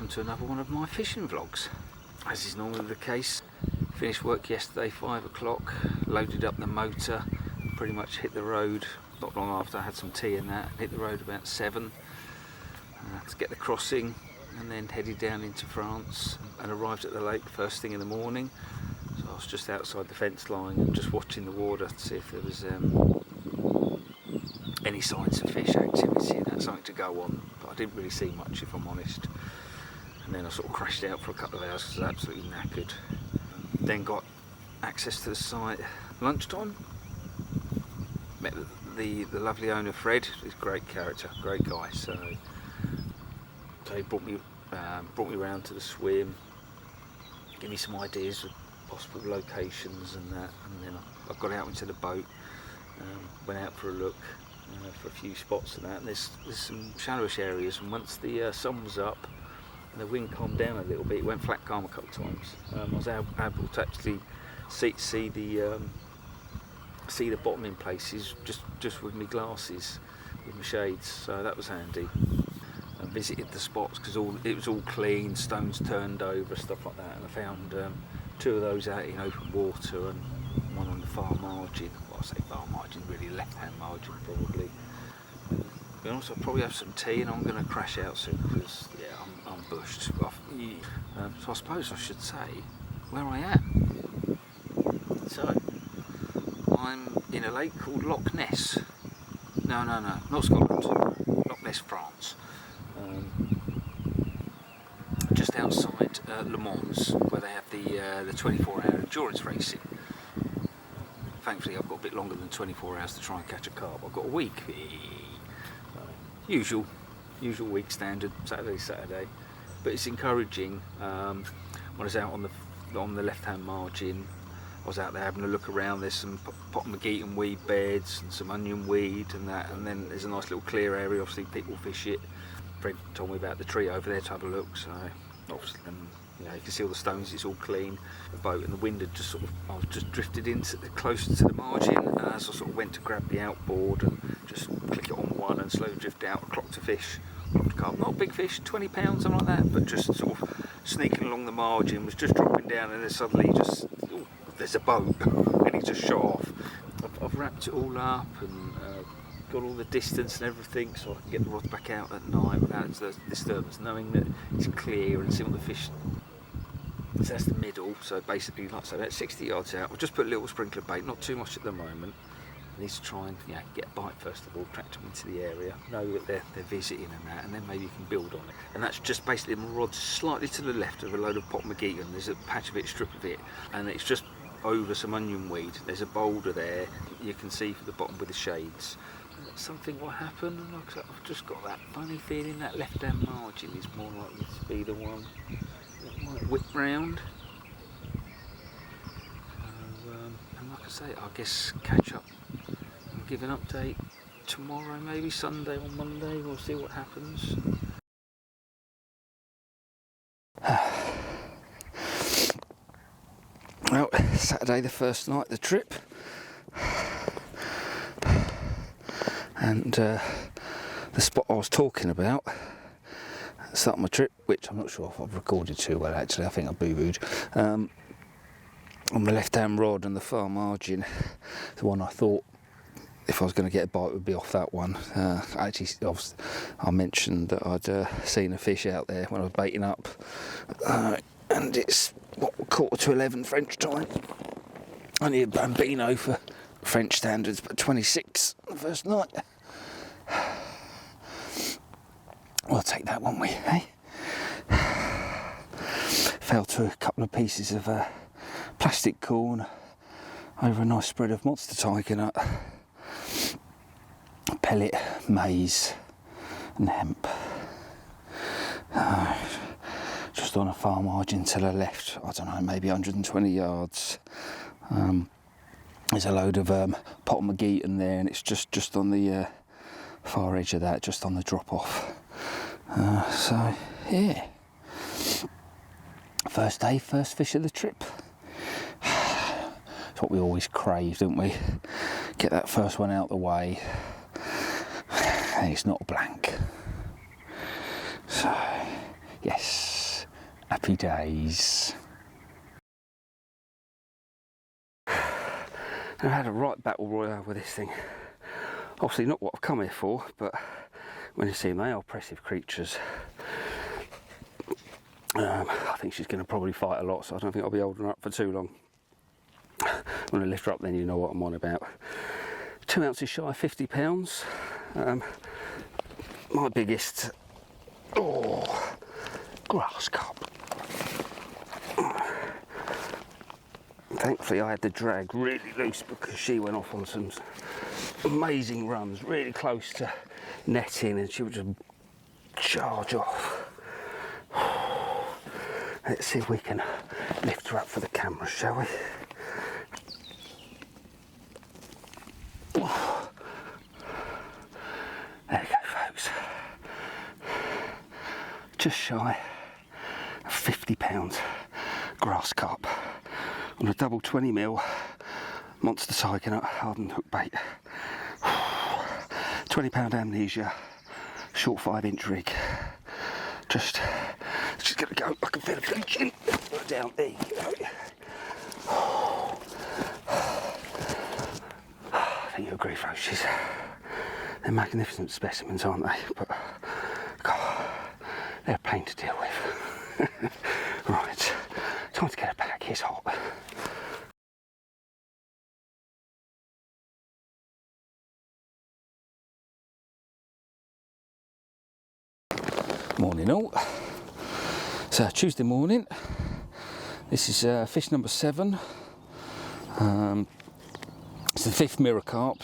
welcome to another one of my fishing vlogs. As is normally the case, finished work yesterday 5 o'clock, loaded up the motor, pretty much hit the road not long after I had some tea and that, hit the road about 7 to get the crossing, and then headed down into France and arrived at the lake first thing in the morning. So I was just outside the fence line and just watching the water to see if there was any signs of fish activity and something to go on, but I didn't really see much, if I'm honest. And then I sort of crashed out for a couple of hours because I was absolutely knackered. Then got access to the site lunchtime, met the lovely owner Fred. He's a great character, great guy. So he brought me around to the swim, gave me some ideas of possible locations and that, and then I got out into the boat, went out for a look for a few spots and that, and there's some shallowish areas, and once the sun was up and the wind calmed down a little bit, it went flat calm a couple of times. I was able to actually see the bottom in places just with my glasses, with my shades, so that was handy. I visited the spots because it was all clean, stones turned over, stuff like that, and I found 2 of those out in open water and one on the far margin. Well, I say far margin, really left-hand margin probably. And also probably have some tea, and I'm going to crash out soon because I'm bushed. So I suppose I should say where I am. So I'm in a lake called Loch'ness. No, not Scotland. Loch'ness, France. Just outside Le Mans, where they have the 24-hour endurance racing. Thankfully, I've got a bit longer than 24 hours to try and catch a carp. I've got a week. Usual week standard, Saturday. But it's encouraging. When I was out on the left-hand margin, I was out there having a look around. There's some Potmageton weed beds and some onion weed and that, and then there's a nice little clear area. Obviously, people fish it. Fred told me about the tree over there to have a look. So obviously, you can see all the stones. It's all clean. The boat and the wind had just I was just drifted closer to the margin. As I sort of went to grab the outboard and just click it on one and slowly drift out, I clocked a fish. Carp, not a big fish, 20 pounds, something like that, but just sort of sneaking along the margin, was just dropping down, and then suddenly there's a boat, and he just shot off. I've wrapped it all up and got all the distance and everything, so I can get the rod back out at night without disturbance, knowing that it's clear and see all the fish. So that's the middle, so basically, like I say, about 60 yards out. I'll just put a little sprinkler bait, not too much at the moment. I need to try and get a bite first of all, attract them into the area, know that they're visiting and that, and then maybe you can build on it. And that's just basically my rod slightly to the left of a load of Potmageton. There's a patch of it, strip of it, and it's just over some onion weed. There's a boulder there, you can see from the bottom with the shades. Something will happen, and like I said, I've just got that funny feeling that left-hand margin is more likely to be the one that might whip round. And like I say, I guess catch up and give an update tomorrow, maybe Sunday or Monday. We'll see what happens. Well, Saturday, the first night of the trip, and the spot I was talking about at the start of my trip, which I'm not sure if I've recorded too well actually, I think I boo-booed, on the left-hand rod and the far margin, the one I thought if I was going to get a bite would be off that one. Actually, I mentioned that I'd seen a fish out there when I was baiting up, and it's 11:15 French time. Only a bambino for French standards, but 26 the first night. We'll take that, won't we, eh? Fell to a couple of pieces of plastic corn over a nice spread of monster tiger nut, pellet, maize and hemp. Just on a far margin to the left, I don't know, maybe 120 yards. There's a load of Potmageton there, and it's just on the far edge of that, just on the drop off. So yeah, first day, first fish of the trip. It's what we always crave, don't we? Get that first one out the way, and it's not blank. So yes. Happy days. I had a right battle royale with this thing. Obviously not what I've come here for, but when you see them, they are oppressive creatures. I think she's going to probably fight a lot, so I don't think I'll be holding her up for too long. When I lift her up, then you know what I'm on about. 2 ounces shy of 50 pounds. My biggest, grass carp. Thankfully I had the drag really loose because she went off on some amazing runs, really close to netting, and she would just charge off. Let's see if we can lift her up for the camera, shall we? There you go, folks. Just shy of 50 pounds grass carp on a double 20mm monster Cyclonaut hardened hook bait. 20 pound amnesia, short 5-inch rig. Just gonna go. I can feel it bleaching down. There you go. I think you agree, folks. They're magnificent specimens, aren't they? But God, they're a pain to deal with. Right, time to get her back. It's hot. Morning all. So Tuesday morning. This is fish number 7. It's the 5th mirror carp.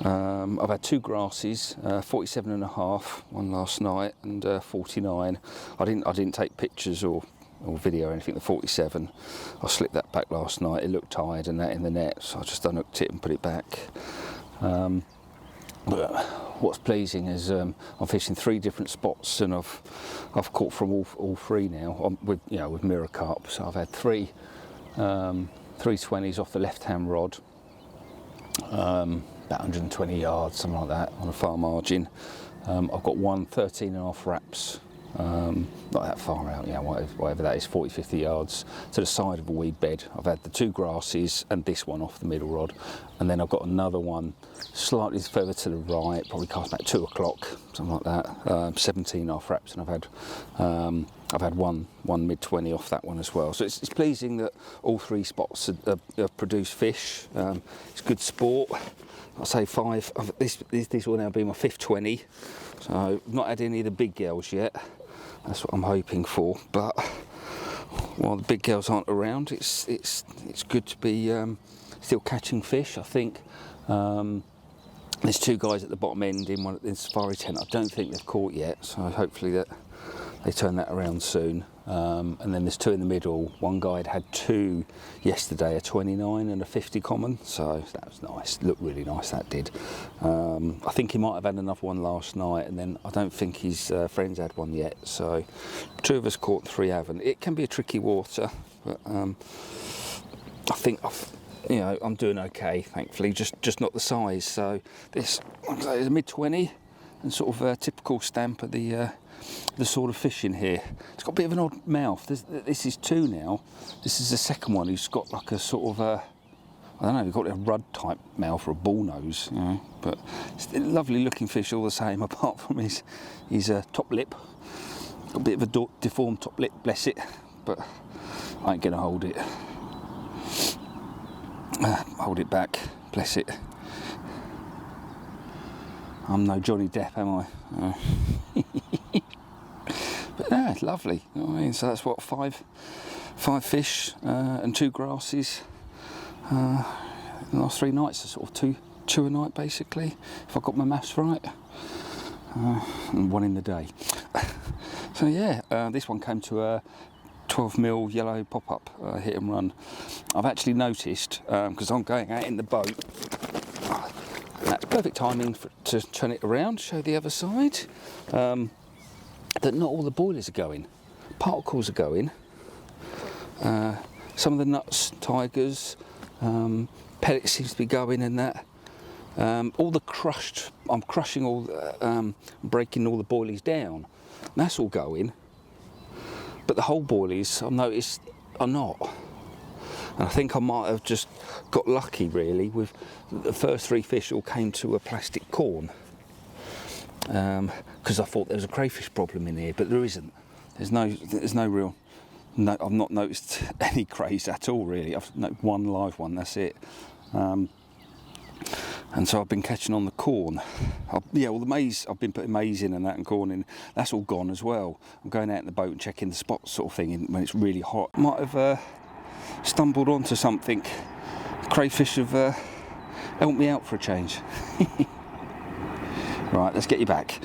I've had 2 grasses, 47.5, one last night, and 49. I didn't take pictures or video or anything. The 47, I slipped that back last night. It looked tired and that in the net, so I just unhooked it and put it back. But what's pleasing is I'm fishing 3 different spots, and I've caught from all 3 now with mirror carp. So I've had 3 320s off the left-hand rod, about 120 yards, something like that, on a far margin. I've got 1 13.5 wraps, not that far out, whatever that is, 40-50 yards to the side of a weed bed. I've had the 2 grasses and this one off the middle rod, and then I've got another one slightly further to the right, probably cast about 2 o'clock, something like that. 17.5 wraps, and I've had one mid-20 off that one as well. So it's pleasing that all 3 spots have produced fish. It's good sport. I'll say 5. This will now be my 5th 20. So I've not had any of the big girls yet. That's what I'm hoping for. But while the big girls aren't around, it's good to be still catching fish. I think there's 2 guys at the bottom end in the safari tent. I don't think they've caught yet. So hopefully that they turn that around soon. And then there's 2 in the middle. One guy had 2 yesterday, a 29 and a 50 common, so that was nice. Looked really nice, that did. I think he might have had another one last night, and then I don't think his friends had one yet. So 2 of us caught, 3 haven't. It can be a tricky water, but I think I'm doing okay, thankfully. Just not the size. So this is a mid-20 and sort of a typical stamp of the sort of fish in here. It's got a bit of an odd mouth. This is 2 now. This is the second one who's got like a sort of I don't know, he's got a rudd type mouth or a bull nose, but it's a lovely looking fish all the same, apart from his top lip. Got a bit of a deformed top lip, bless it, but I ain't gonna hold it. Hold it back, bless it. I'm no Johnny Depp, am I? But yeah, it's lovely. You know what I mean? So that's what, 5 fish and 2 grasses. The last 3 nights are sort of 2 a night, basically, if I got my maths right. And 1 in the day. So yeah, this one came to a 12mm yellow pop-up hit and run. I've actually noticed, because I'm going out in the boat, that's perfect timing to turn it around, show the other side, that not all the boilers are going. Particles are going. Some of the nuts, tigers, pellets seems to be going in that. All the crushed, I'm crushing all, breaking all the boilies down. And that's all going. but the whole boilies, I've noticed, are not. And I think I might have just got lucky really with the first 3 fish all came to a plastic corn, because I thought there was a crayfish problem in here, but there isn't. There's no real. No, I've not noticed any crays at all really. I've noticed one live one. That's it. And so I've been catching on the corn. Well, the maize, I've been putting maize in and that and corn in. That's all gone as well. I'm going out in the boat and checking the spots sort of thing when it's really hot. Might have stumbled onto something. Crayfish have helped me out for a change. Right, let's get you back.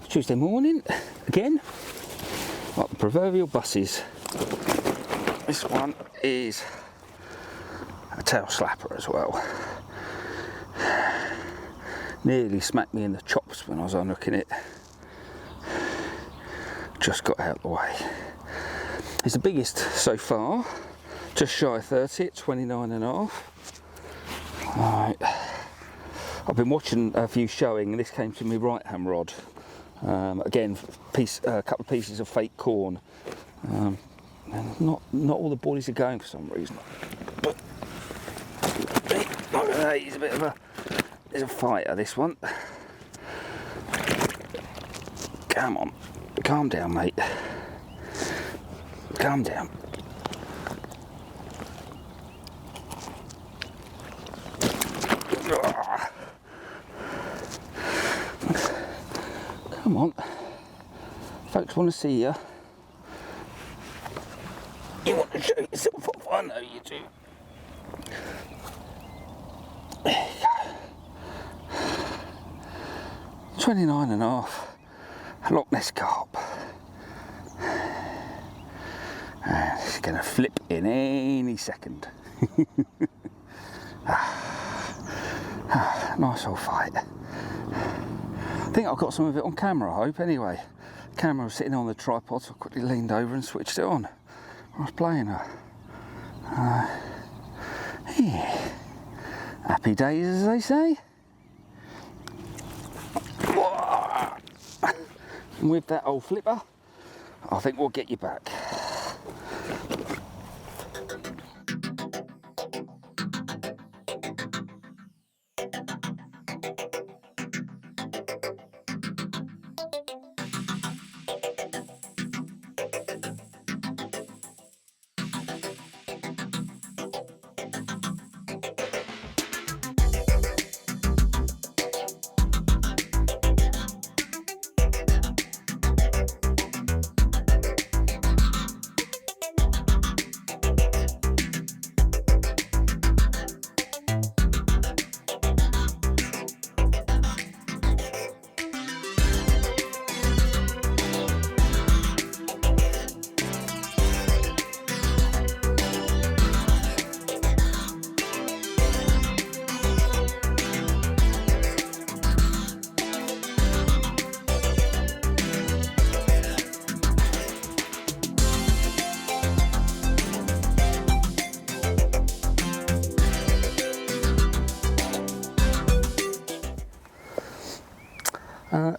Tuesday morning again, like the proverbial buses. This one is a tail slapper as well. Nearly smacked me in the chops when I was unhooking it. Just got out of the way. It's the biggest so far, just shy of 30 at 29 and a half. Right. I've been watching a few showing and this came to my right hand rod. Again, a couple of pieces of fake corn. And not all the boilies are going for some reason. But look at that, he's a bit of he's a fighter, this one. Come on, calm down, mate. Calm down. Come on, folks want to see you. You want to show yourself off, I know you do. There you go. 29 and a half, Loch'ness Carpe. And it's going to flip in any second. Nice old fight. I think I've got some of it on camera, I hope, anyway. The camera was sitting on the tripod, so I quickly leaned over and switched it on. I was playing her. Yeah. Happy days, as they say. And with that old flipper, I think we'll get you back.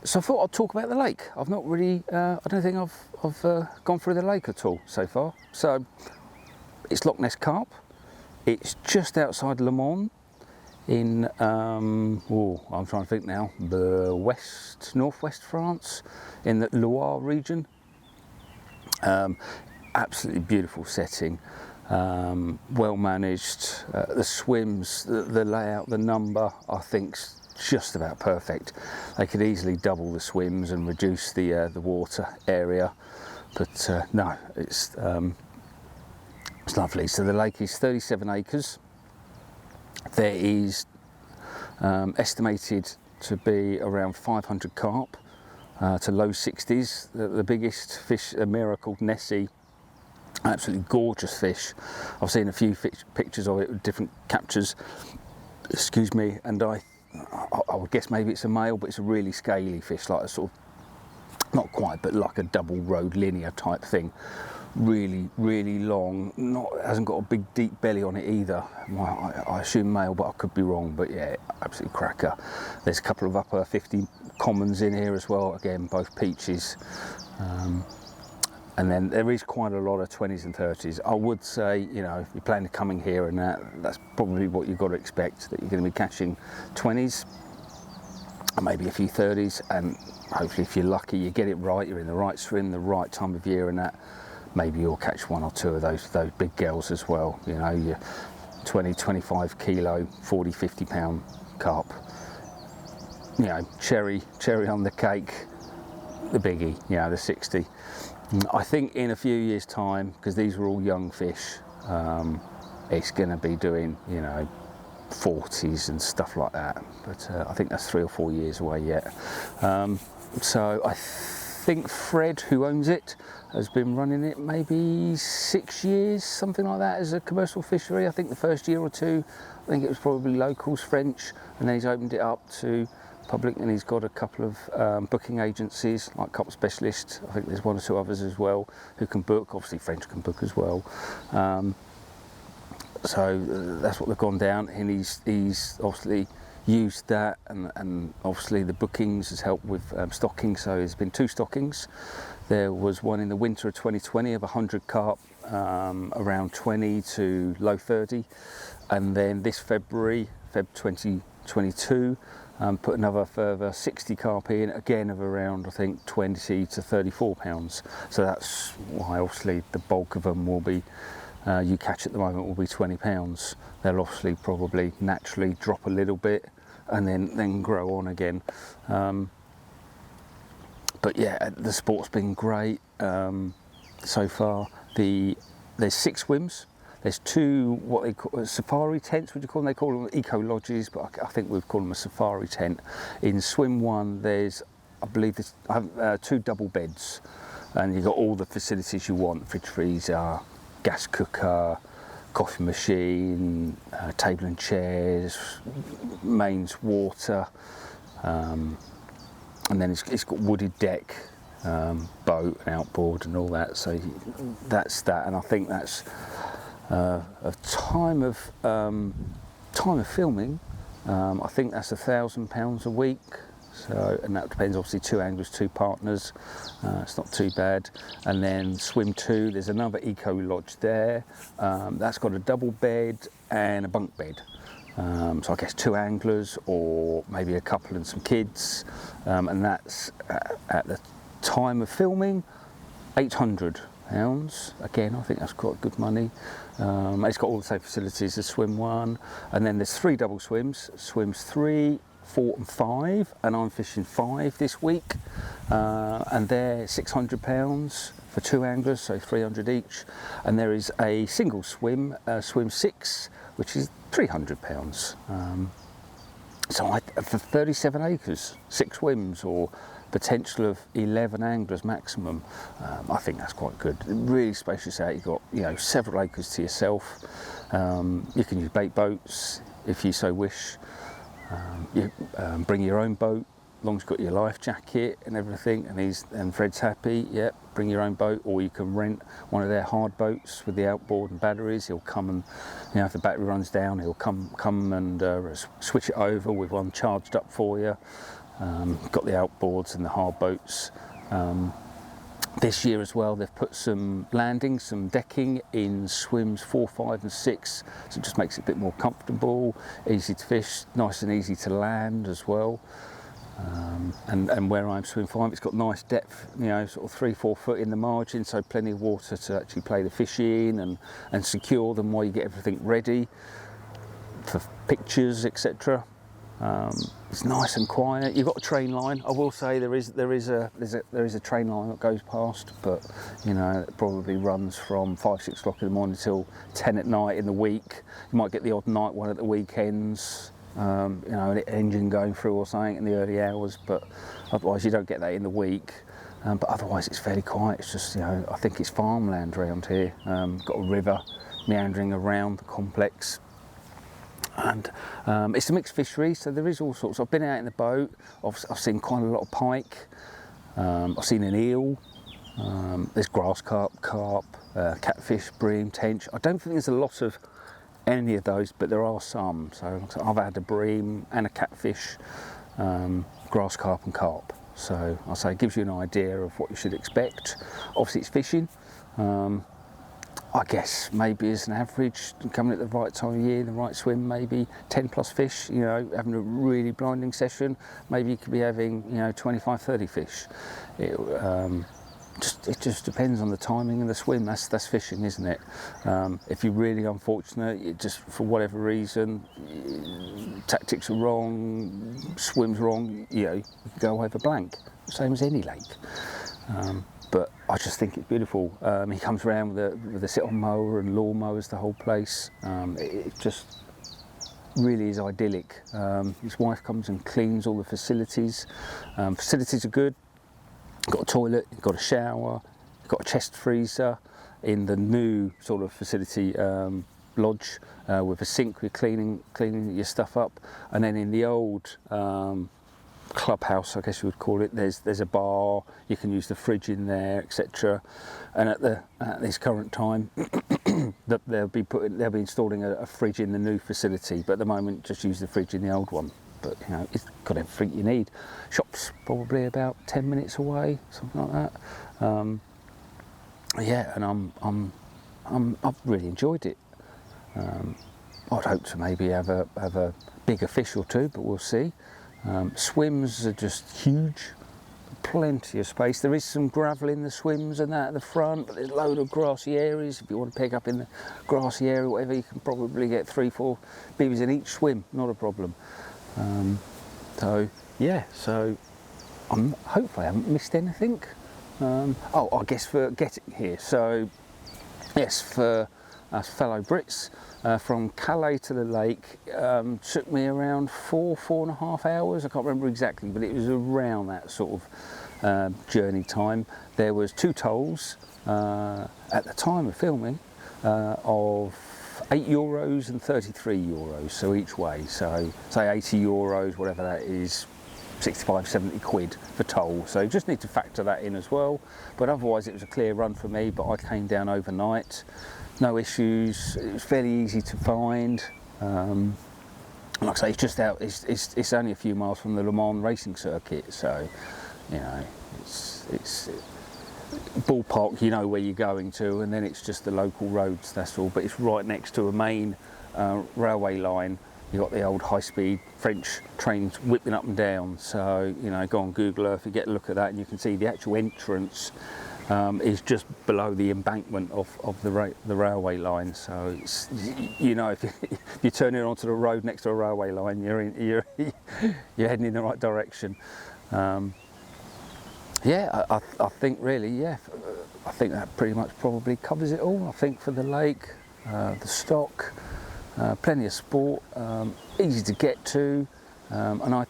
So I thought I'd talk about the lake. I've not really, I don't think I've gone through the lake at all so far. So it's Loch'ness Carpe. It's just outside Le Mans in, I'm trying to think now, the northwest France, in the Loire region. Absolutely beautiful setting, well managed. The swims, the layout, the number, I think's just about perfect. They could easily double the swims and reduce the water area, but no, it's lovely. So the lake is 37 acres. There is estimated to be around 500 carp to low 60s. The biggest fish, a mare called Nessie, absolutely gorgeous fish. I've seen a few pictures of it with different captures, excuse me, and I would guess maybe it's a male, but it's a really scaly fish, like a sort of, not quite, but like a double road linear type thing. Really, really long, hasn't got a big deep belly on it either. I assume male, but I could be wrong, but yeah, absolutely cracker. There's a couple of upper 50 commons in here as well, again, both peaches. And then there is quite a lot of 20s and 30s. I would say, you know, if you're planning to coming here and that's probably what you've got to expect, that you're going to be catching 20s, and maybe a few 30s, and hopefully if you're lucky, you get it right, you're in the right swim, the right time of year and that, maybe you'll catch one or two of those big girls as well, you know, your 20, 25 kilo, 40, 50 pound carp. You know, cherry on the cake, the biggie, you know, the 60. I think in a few years' time, because these are all young fish, it's going to be doing, you know, 40s and stuff like that. But I think that's 3 or 4 years away yet. So I think Fred, who owns it, has been running it maybe 6 years, something like that, as a commercial fishery. I think the first year or two, I think it was probably locals, French, and then he's opened it up to public, and he's got a couple of booking agencies like Carp Specialist. I think there's 1 or 2 others as well who can book. Obviously French can book as well. So that's what they've gone down, and he's obviously used that, and obviously the bookings has helped with stocking. So there's been 2 stockings. There was one in the winter of 2020 of 100 carp, around 20 to low 30, and then this Feb 2022, put another further 60 carp in, again of around, I think, 20 to 34 pounds. So that's why obviously the bulk of them will be, you catch at the moment, will be 20 pounds. They'll obviously probably naturally drop a little bit and then grow on again. But yeah, the sport's been great so far. There's 6 swims. There's 2 what they call safari tents, would you call them? They call them eco lodges, but I think we've called them a safari tent. In swim 1, there's, I believe, there's 2 double beds, and you've got all the facilities you want: fridge, freezer, gas cooker, coffee machine, table and chairs, mains water, and then it's got wooded deck, boat and outboard and all that. So that's that, and I think that's a time of filming. I think that's £1,000 a week. So, and that depends, obviously, 2 anglers, 2 partners. It's not too bad. And then swim 2, there's another eco lodge there. That's got a double bed and a bunk bed. So I guess 2 anglers, or maybe a couple and some kids. And that's at the time of filming, £800. Again, I think that's quite good money. It's got all the same facilities as swim 1. And then there's 3 double swims, swims 3, 4 and 5, and I'm fishing 5 this week, and they're £600 for 2 anglers, so 300 each. And there is a single swim, swim 6, which is £300. So for 37 acres, 6 swims, or potential of 11 anglers maximum, I think that's quite good. Really spacious out. You've got, you know, several acres to yourself. You can use bait boats if you so wish. You bring your own boat, as long as you've got your life jacket and everything, and Fred's happy. Yep, bring your own boat, or you can rent one of their hard boats with the outboard and batteries. He'll come and, you know, if the battery runs down, he'll come and switch it over with one charged up for you. got the outboards and the hard boats. This year as well, they've put some landing, some decking in swims 4, 5 and 6, so it just makes it a bit more comfortable, easy to fish, nice and easy to land as well. And where I'm swim 5, it's got nice depth, you know, sort of 3, 4 foot in the margin, so plenty of water to actually play the fish in and secure them while you get everything ready for pictures, etc. It's nice and quiet. You've got a train line. I will say there is a train line that goes past, but you know, it probably runs from 5, 6 o'clock in the morning till 10 at night in the week. You might get the odd night one at the weekends. You know, an engine going through or something in the early hours, but otherwise you don't get that in the week. But otherwise it's fairly quiet. It's just, you know, I think it's farmland around here. Got a river meandering around the complex. And it's a mixed fishery, so there is all sorts. I've been out in the boat, I've seen quite a lot of pike, I've seen an eel, there's grass carp, catfish, bream, tench. I don't think there's a lot of any of those, but there are some. So I've had a bream and a catfish, grass carp and carp. So I'll say it gives you an idea of what you should expect. Obviously it's fishing. I guess maybe as an average, coming at the right time of year, the right swim, maybe 10 plus fish, you know, having a really blinding session, maybe you could be having, you know, 25, 30 fish. It just depends on the timing of the swim. That's fishing, isn't it? If you're really unfortunate, it just for whatever reason, tactics are wrong, swim's wrong, you know, you can go over blank, same as any lake. But I just think it's beautiful. He comes around with a sit-on mower and lawn mowers the whole place. It just really is idyllic. His wife comes and cleans all the facilities. Facilities are good. Got a toilet, got a shower, got a chest freezer in the new sort of facility lodge with a sink with cleaning your stuff up, and then in the old clubhouse, I guess you would call it, there's a bar, you can use the fridge in there, etc. And at this current time they'll be installing a fridge in the new facility, but at the moment just use the fridge in the old one. But you know, it's got everything you need. Shop's probably about 10 minutes away, something like that. Yeah, and I've really enjoyed it. I'd hope to maybe have a bigger fish or two, but we'll see. Swims are just huge, plenty of space. There is some gravel in the swims and that at the front, but there's a load of grassy areas. If you want to pick up in the grassy area, whatever, you can probably get 3, 4 beavers in each swim, not a problem. So yeah, so hopefully I haven't missed anything. I guess for getting here, so yes, for us fellow Brits, from Calais to the lake took me around 4.5 hours. I can't remember exactly, but it was around that sort of journey time. There was 2 tolls at the time of filming of €8 and €33, so each way. So say €80, whatever that is, 65, 70 quid for toll. So you just need to factor that in as well. But otherwise it was a clear run for me, but I came down overnight. No issues, it was fairly easy to find. Like I say, it's just out, it's only a few miles from the Le Mans racing circuit, so you know, it's ballpark, you know where you're going to, and then it's just the local roads, that's all. But it's right next to a main railway line. You've got the old high-speed French trains whipping up and down, so you know, go on Google Earth, you get a look at that and you can see the actual entrance is just below the embankment of the railway line. So it's, you know, if you're turning onto the road next to a railway line, you're heading in the right direction. Yeah, I think really, yeah, I think that pretty much probably covers it all. I think for the lake, the stock, plenty of sport, easy to get to, and I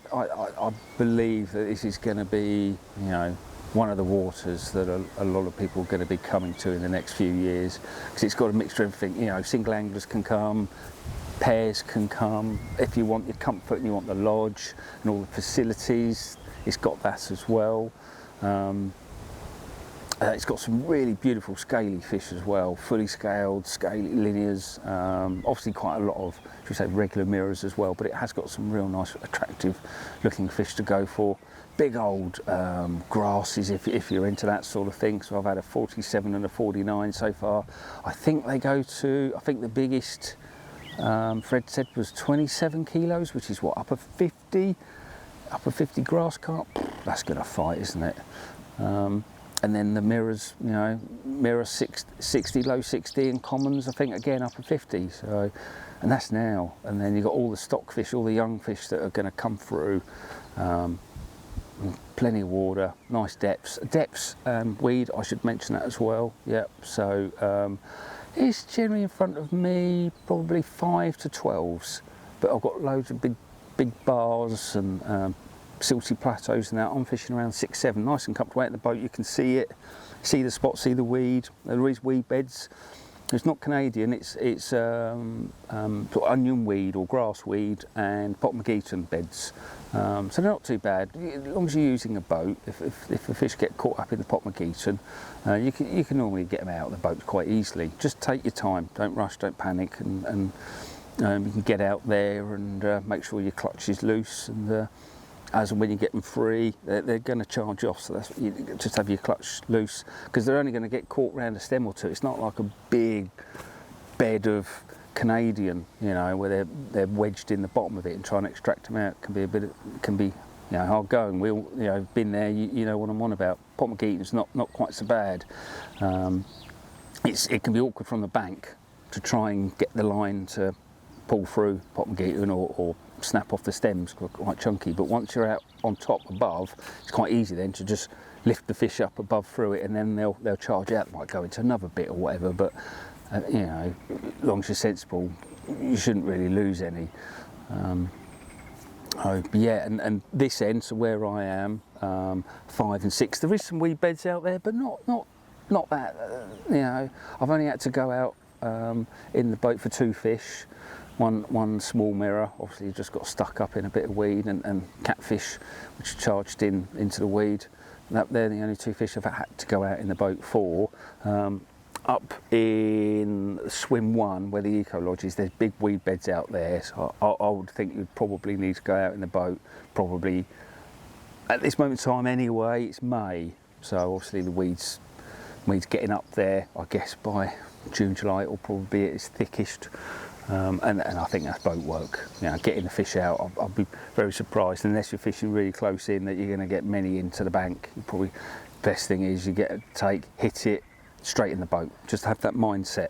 believe that this is going to be, you know, one of the waters that a lot of people are going to be coming to in the next few years, because it's got a mixture of everything. You know, single anglers can come, pairs can come. If you want your comfort and you want the lodge and all the facilities, it's got that as well. And It's got some really beautiful scaly fish as well, fully scaled, scaly linears, obviously quite a lot of, should we say, regular mirrors as well, but it has got some real nice, attractive looking fish to go for. Big old grasses if you're into that sort of thing. So I've had a 47 and a 49 so far. I think they go to, I think the biggest Fred said was 27 kilos, which is what, upper 50 grass carp. That's gonna fight, isn't it? And then the mirrors, you know, mirror 60, low 60, and commons, I think, again, upper 50. So, and that's now. And then you've got all the stock fish, all the young fish that are going to come through. Plenty of water, nice depths. Depths, weed, I should mention that as well. Yep. So it's generally in front of me, probably 5 to 12s. But I've got loads of big bars and silty plateaus and that. I'm fishing around 6, 7, nice and comfortable out in the boat. You can see it, see the spot, see the weed. There is weed beds. It's not Canadian, it's sort of onion weed or grass weed and Potmageton beds. So they're not too bad, as long as you're using a boat. If the fish get caught up in the Potmageton, you can normally get them out of the boat quite easily. Just take your time, don't rush, don't panic, and you can get out there and make sure your clutch is loose, and as and when you get them free, they're going to charge off, so that's what you just have your clutch loose, because they're only going to get caught around a stem or two. It's not like a big bed of Canadian, you know, where they're wedged in the bottom of it and trying to extract them out. It can be you know, hard going. We all, you know, been there, you know what I'm on about. Potmageton's not quite so bad. It can be awkward from the bank to try and get the line to pull through Potmageton or snap off the stems, quite chunky, but once you're out on top above, it's quite easy then to just lift the fish up above through it, and then they'll charge out. They might go into another bit or whatever, but you know, as long as you're sensible, you shouldn't really lose any. But yeah, and this end, so where I am, 5 and 6, there is some weed beds out there, but not that. You know, I've only had to go out in the boat for 2 fish. One small mirror, obviously just got stuck up in a bit of weed, and catfish, which charged into the weed. They're the only 2 fish I've had to go out in the boat for. Up in swim 1, where the eco lodge is, there's big weed beds out there. So I would think you'd probably need to go out in the boat, probably at this moment in time anyway. It's May, so obviously the weeds getting up there. I guess by June, July it'll probably be at its thickest. And I think that's boat work. You know, getting the fish out, I'll be very surprised, unless you're fishing really close in, that you're going to get many into the bank. Probably best thing is you get a take, hit it straight in the boat. Just have that mindset.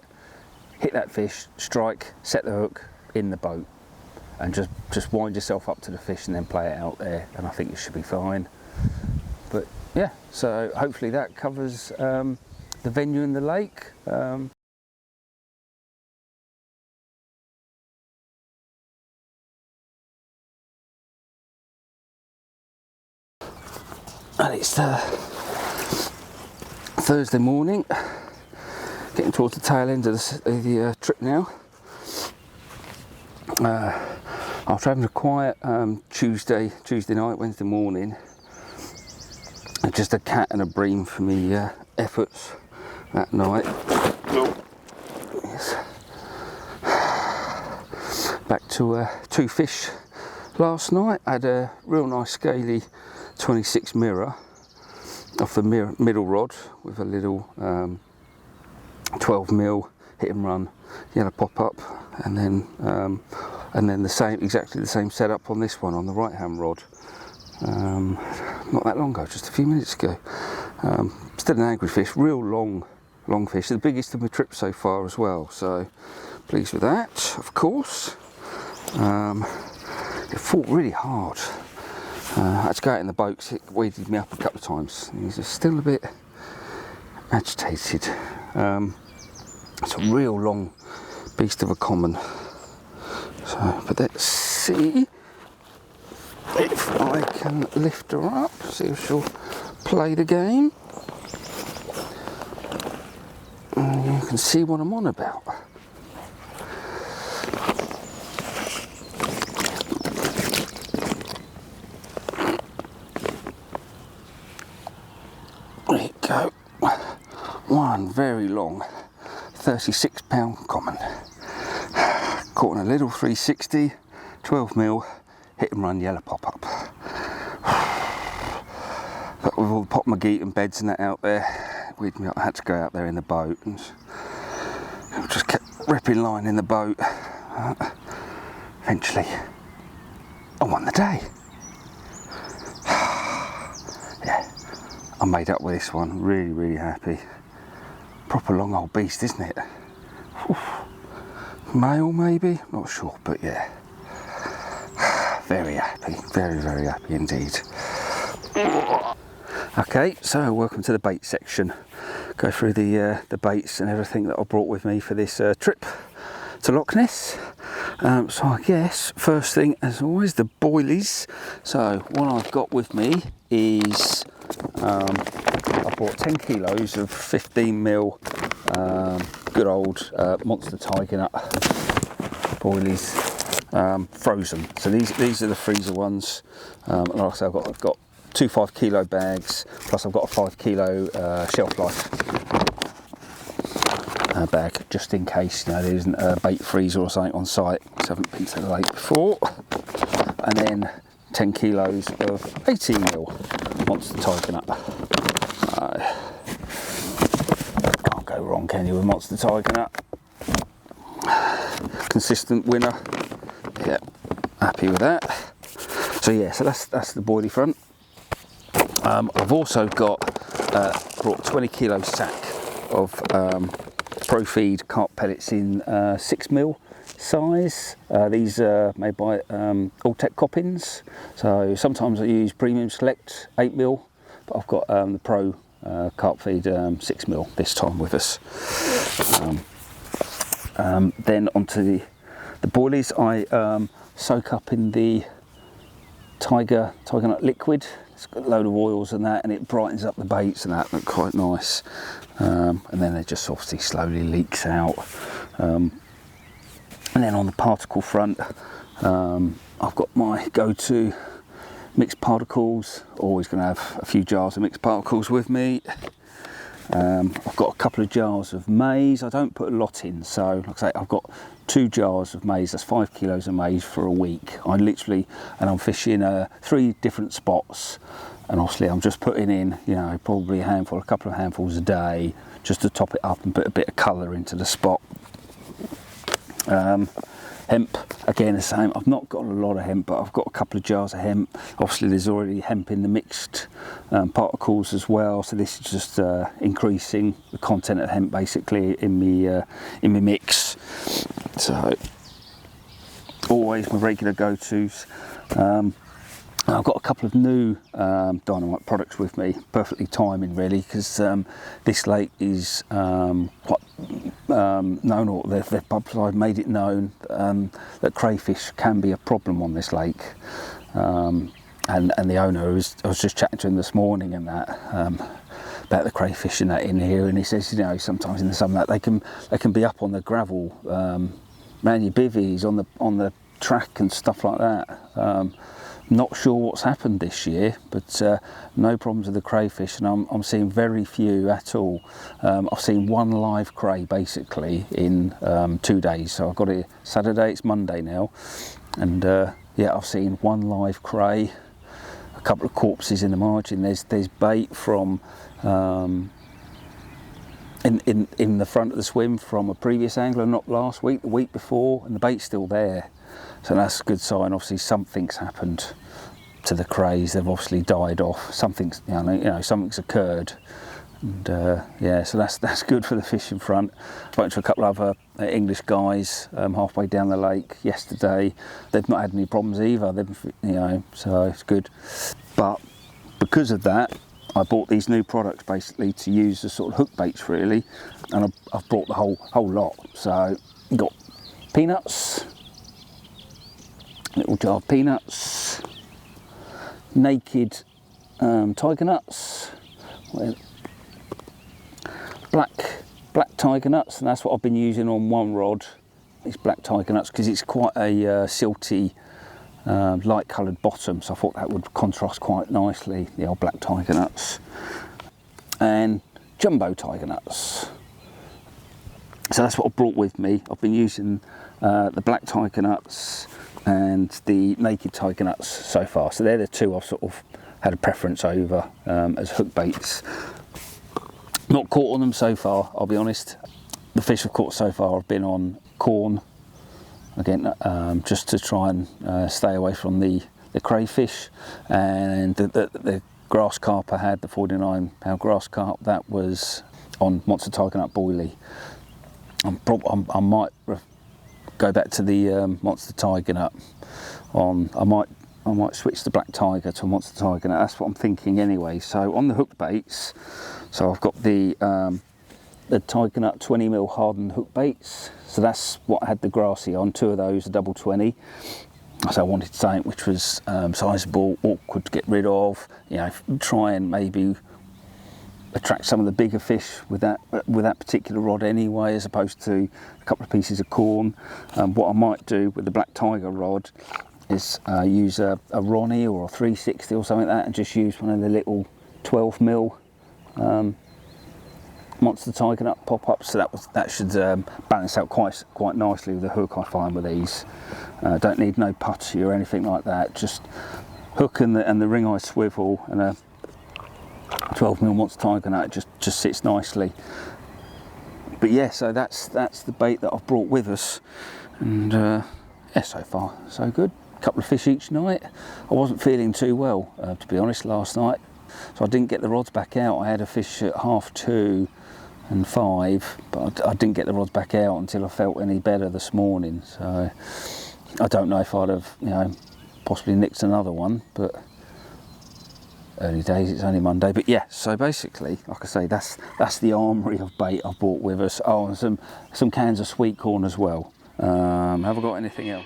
Hit that fish, strike, set the hook in the boat, and just wind yourself up to the fish and then play it out there, and I think you should be fine. But yeah, so hopefully that covers the venue in the lake. And it's Thursday morning, getting towards the tail end of the trip now. After having a quiet Tuesday night, Wednesday morning, and just a cat and a bream for me efforts that night. Yes. Back to 2 fish last night. I had a real nice scaly 26 mirror off the middle rod with a little 12mm hit and run yellow pop up, and then exactly the same setup on this one on the right hand rod. Not that long ago, just a few minutes ago. Still an anglerfish, real long fish, the biggest of my trip so far as well, so pleased with that, of course. It fought really hard. I had to go out in the boat because it weeded me up a couple of times. He's still a bit agitated. It's a real long beast of a common. So, but let's see if I can lift her up, see if she'll play the game. And you can see what I'm on about. There you go. one very long 36-pound common. Caught on a little 360, 12mm, hit and run yellow pop-up. But with all the pot McGee and beds and that out there, I had to go out there in the boat and just kept ripping line in the boat. Eventually, I won the day. Yeah, I made up with this one. Really, really happy. Proper long old beast, isn't it? Whew. Male maybe, not sure, but yeah. Very happy, very, very happy indeed. Okay, so welcome to the bait section. Go through the baits and everything that I brought with me for this trip to Loch'ness. So I guess first thing, as always, the boilies. So what I've got with me is I bought 10 kilos of 15mm good old monster tiger nut boilies, frozen. So these are the freezer ones. And like I say, I've got 2 5-kilo bags, plus I've got a 5-kilo shelf life bag, just in case there isn't a bait freezer or something on site, because I haven't been to the lake before. And then 10 kilos of 18mm monster tiger nut. Can't go wrong, can you, with monster tiger nut? Consistent winner. Yeah, happy with that. So yeah, so that's the boilie front. I've also brought 20 kilo sack of Pro-Feed carp pellets in 6mm size. These are made by Alltech Coppins. So sometimes I use Premium Select 8mm, but I've got the Pro Carp Feed 6mm this time with us. Then onto the boilies, I soak up in the tiger nut liquid. It's got a load of oils and that, and it brightens up the baits and that, look quite nice. And then it just obviously slowly leaks out. And then on the particle front, I've got my go-to mixed particles. Always going to have a few jars of mixed particles with me. I've got a couple of jars of maize. I don't put a lot in, so like I say, I've got 2 jars of maize. That's 5 kilos of maize for a week. I'm fishing 3 different spots, and obviously I'm just putting in, probably a couple of handfuls a day, just to top it up and put a bit of colour into the spot. Hemp, again the same. I've not got a lot of hemp, but I've got a couple of jars of hemp. Obviously there's already hemp in the mixed particles as well, so this is just increasing the content of hemp basically in my mix. So always my regular go-tos. I've got a couple of new dynamite products with me, perfectly timing really, because this lake is quite known, or they've publicised, made it known that crayfish can be a problem on this lake. And the owner, I was just chatting to him this morning and that about the crayfish and that in here, and he says, sometimes in the summer they can be up on the gravel, around your bivvies, on the track and stuff like that. Not sure what's happened this year, but no problems with the crayfish, and I'm seeing very few at all. I've seen 1 live cray basically in 2 days. So I've got it Saturday, it's Monday now, and yeah, I've seen 1 live cray, a couple of corpses in the margin. There's bait from in the front of the swim from a previous angler, not last week, the week before, and the bait's still there. So that's a good sign. Obviously something's happened to the crays. They've obviously died off. Something's something's occurred, and yeah, so that's good for the fishing front. Spoke to a couple of other English guys halfway down the lake yesterday. They've not had any problems either. So it's good. But because of that, I bought these new products basically to use as sort of hook baits really, and I've brought the whole lot. So you've got peanuts. Little jar of peanuts, naked tiger nuts, black tiger nuts, and that's what I've been using on one rod. These black tiger nuts, because it's quite a silty, light coloured bottom, so I thought that would contrast quite nicely, the old black tiger nuts. And jumbo tiger nuts. So that's what I brought with me. I've been using the black tiger nuts and the naked tiger nuts so far. So they're the two I've sort of had a preference over as hook baits. Not caught on them so far, I'll be honest. The fish I've caught so far have been on corn, again, just to try and stay away from the crayfish. And the grass carp I had, the 49-pound grass carp, that was on monster tiger nut boilie. I might go back to the monster tiger nut. I might switch the black tiger to a monster tiger nut. That's what I'm thinking anyway. So on the hook baits, so I've got the tiger nut 20mm hardened hook baits. So that's what I had the grassy on. 2 of those, a double 20. So I wanted something which was sizable, awkward to get rid of. You know, try and maybe attract some of the bigger fish with that particular rod anyway, as opposed to a couple of pieces of corn. What I might do with the black tiger rod is use a Ronnie or a 360 or something like that, and just use one of the little 12mm monster tiger nut pop-ups. So that should balance out quite nicely with the hook, I find, with these. Don't need no putty or anything like that. Just hook and the ring eye swivel and a 12mm monster tiger nut just sits nicely. But yeah, so that's the bait that I've brought with us, and yeah, so far so good. Couple of fish each night. I wasn't feeling too well, to be honest, last night, so I didn't get the rods back out. I had a fish at 2:30 and 5, but I didn't get the rods back out until I felt any better this morning. So I don't know if I'd have, you know, possibly nicked another one, but early days, it's only Monday. But yeah, so basically, like I say, that's the armoury of bait I've brought with us. Oh, and some cans of sweet corn as well. Have I got anything else?